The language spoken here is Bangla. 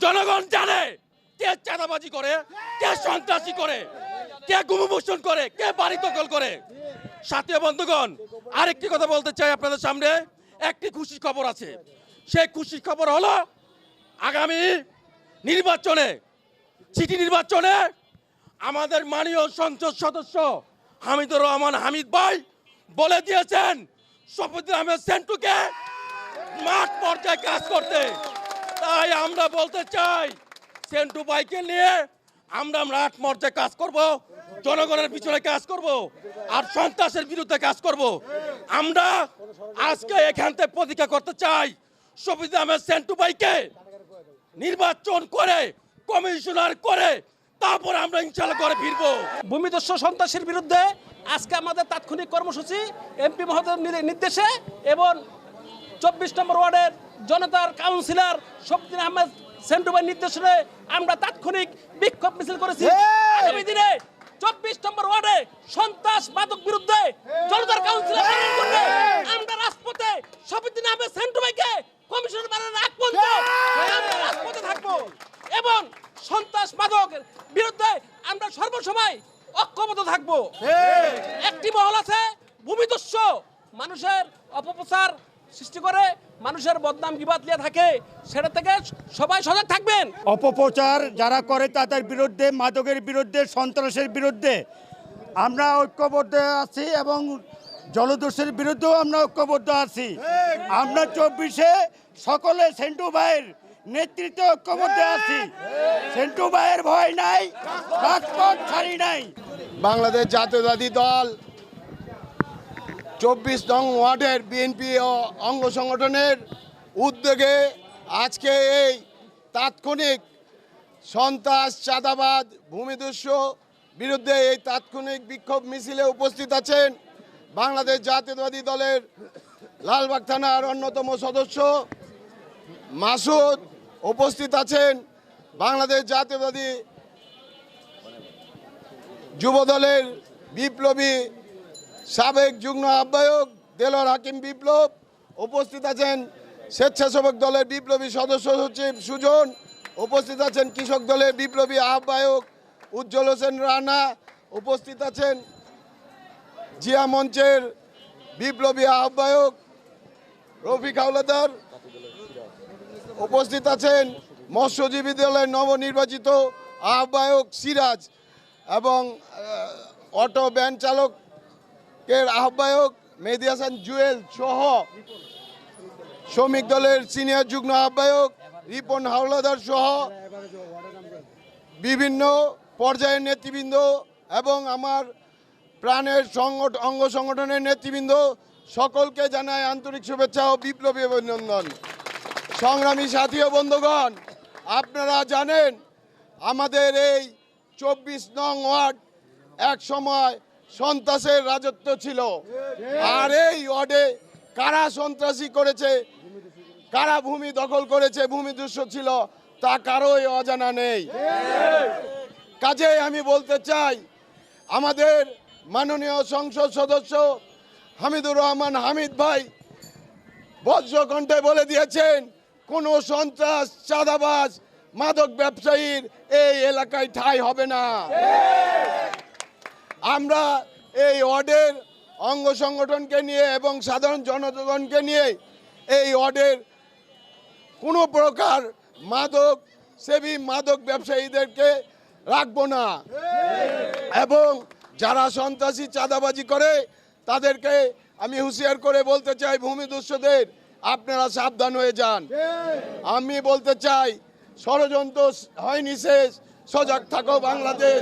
জনগণ জানে কে চাঁদাবাজি করে, কে সন্ত্রাসী করে, কে গুমবর্ষণ করে, কে বাড়ি দখল করে। সাথী বন্ধুগণ, আরেকটি কথা বলতে চাই আপনাদের সামনে। একটি খুশির খবর আছে। সেই খুশির খবর হলো আগামী নির্বাচনে, সিটি নির্বাচনে আমাদের মাননীয় সংসদ সদস্য হামিদুর রহমান হামিদ ভাই বলে দিয়েছেন শফিউদ্দিন আহমেদ সেন্টুকে মাঠ পর্যায়ে কাজ করতে। তাই আমরা বলতে চাই সেন্টু ভাইকে নিয়ে আমরা মাঠ পর্যায়ে কাজ করব, জনগণের পিছনে কাজ করব, আর সন্ত্রাসের বিরুদ্ধে কাজ করব। আমরা আজকে এখান থেকে প্রতিজ্ঞা করতে চাই শফিউদ্দিন আহমেদ সেন্টু ভাইকে নির্বাচন করে কমিশনার করে তারপর আমরা ইনশাআল্লাহ করে ফিরবো। ভূমিদস্যু সন্ত্রাসের বিরুদ্ধে আজকে আমাদের তাৎক্ষণিক কর্মসূচি এমপি মহোদয়ের নির্দেশে এবং 24 নম্বর ওয়ার্ডের জনতার কাউন্সিলর শফিউদ্দিন আহমেদ সেন্টু ভাইয়ের নির্দেশনে আমরা তাৎক্ষণিক বিক্ষোভ মিছিল করেছি। আগামী দিনে 24 নম্বর ওয়ার্ডে সন্ত্রাস মাদক বিরুদ্ধে জনতার কাউন্সিলর আমরা রাজপথে শফিউদ্দিন আহমেদ সেন্টু ভাইকে কমিশনার বানানোর আগ পর্যন্ত আমরা রাজপথে থাকবো এবং সন্ত্রাস মাদকের বিরুদ্ধে আমরা সর্বসময় ঐক্যবদ্ধ থাকবো। একটি মহল আছে ভূমিদস্যু মানুষের অপপ্রচার সৃষ্টি করে মানুষের বদনাম গিবাত লিয়ে থাকে, সেটা থেকে সবাই সজাগ থাকবেন। অপপ্রচার যারা করে তাদের বিরুদ্ধে, মাদকের বিরুদ্ধে, সন্ত্রাসের বিরুদ্ধে আমরা ঐক্যবদ্ধ আছি এবং জলদস্যুর বিরুদ্ধেও আমরা ঐক্যবদ্ধ আছি। আমরা 24-এ সকলে সেন্টু ভাইয়ের নেতৃত্বে ঐক্যবদ্ধ আছি। সেন্টু ভাইয়ের ভয় নাই, রাজপথ ছাড়ি নাই। বাংলাদেশ জাতীয়তাবাদী দল 24 নং ওয়ার্ডের বিএনপি ও অঙ্গ সংগঠনের উদ্যোগে আজকে এই তাৎক্ষণিক সন্ত্রাস, চাঁদাবাদ, ভূমিদস্যু বিরুদ্ধে এই তাৎক্ষণিক বিক্ষোভ মিছিলে উপস্থিত আছেন বাংলাদেশ জাতীয়তাবাদী দলের লালবাগ থানার অন্যতম সদস্য মাসুদ, উপস্থিত আছেন বাংলাদেশ জাতীয়তাবাদী যুব দলের বিপ্লবী সাবেক যুগ্ম আহ্বায়ক দেলোয়ার হাকিম বিপ্লব, উপস্থিত আছেন স্বেচ্ছাসেবক দলের বিপ্লবী সদস্য সচিব সুজন, উপস্থিত আছেন কৃষক দলের বিপ্লবী আহ্বায়ক উজ্জ্বল হোসেন রানা, উপস্থিত আছেন জিয়া মঞ্চের বিপ্লবী আহ্বায়ক রফিক হাওলাদার, উপস্থিত আছেন মৎস্যজীবী দলের নবনির্বাচিত আহ্বায়ক সিরাজ এবং অটো ভ্যান চালকের আহ্বায়ক মেহেদী হাসান জুয়েল সহ শ্রমিক দলের সিনিয়র যুগ্ম আহ্বায়ক রিপন হাওলাদার সহ বিভিন্ন পর্যায়ের নেতৃবৃন্দ এবং আমার প্রাণের অঙ্গ সংগঠনের নেতৃবৃন্দ সকলকে জানায় আন্তরিক শুভেচ্ছা ও বিপ্লবী অভিনন্দন। সংগ্রামী সাথী ও বন্ধুগণ, আপনারা জানেন আমাদের এই 24 নং ওয়ার্ড এক সময় সন্ত্রাসের রাজত্ব ছিল। আর এই ওয়ার্ডে কারা সন্ত্রাসী করেছে, কারা ভূমি দখল করেছে, ভূমিদস্যু ছিল, তা কারোই অজানা নেই। কাজেই আমি বলতে চাই আমাদের মাননীয় সংসদ সদস্য হামিদুর রহমান হামিদ ভাই বজ্রকণ্ঠে বলে দিয়েছেন কোনো সন্ত্রাস, চাঁদাবাজ, মাদক ব্যবসায়ীর এই এলাকায় ঠাঁই হবে না। আমরা এই ওয়ার্ডের অঙ্গ সংগঠনকে নিয়ে এবং সাধারণ জনগণকে নিয়ে এই ওয়ার্ডের কোনো প্রকার মাদক সেবী, মাদক ব্যবসায়ীদেরকে রাখবো না এবং যারা সন্ত্রাসী, চাঁদাবাজি করে তাদেরকে আমি হুঁশিয়ার করে বলতে চাই ভূমিদস্যুদের আপনারা সাবধান হয়ে যান। আমি বলতে চাই ষড়যন্ত্র হয়নি শেষ, সজাগ থাকো বাংলাদেশ।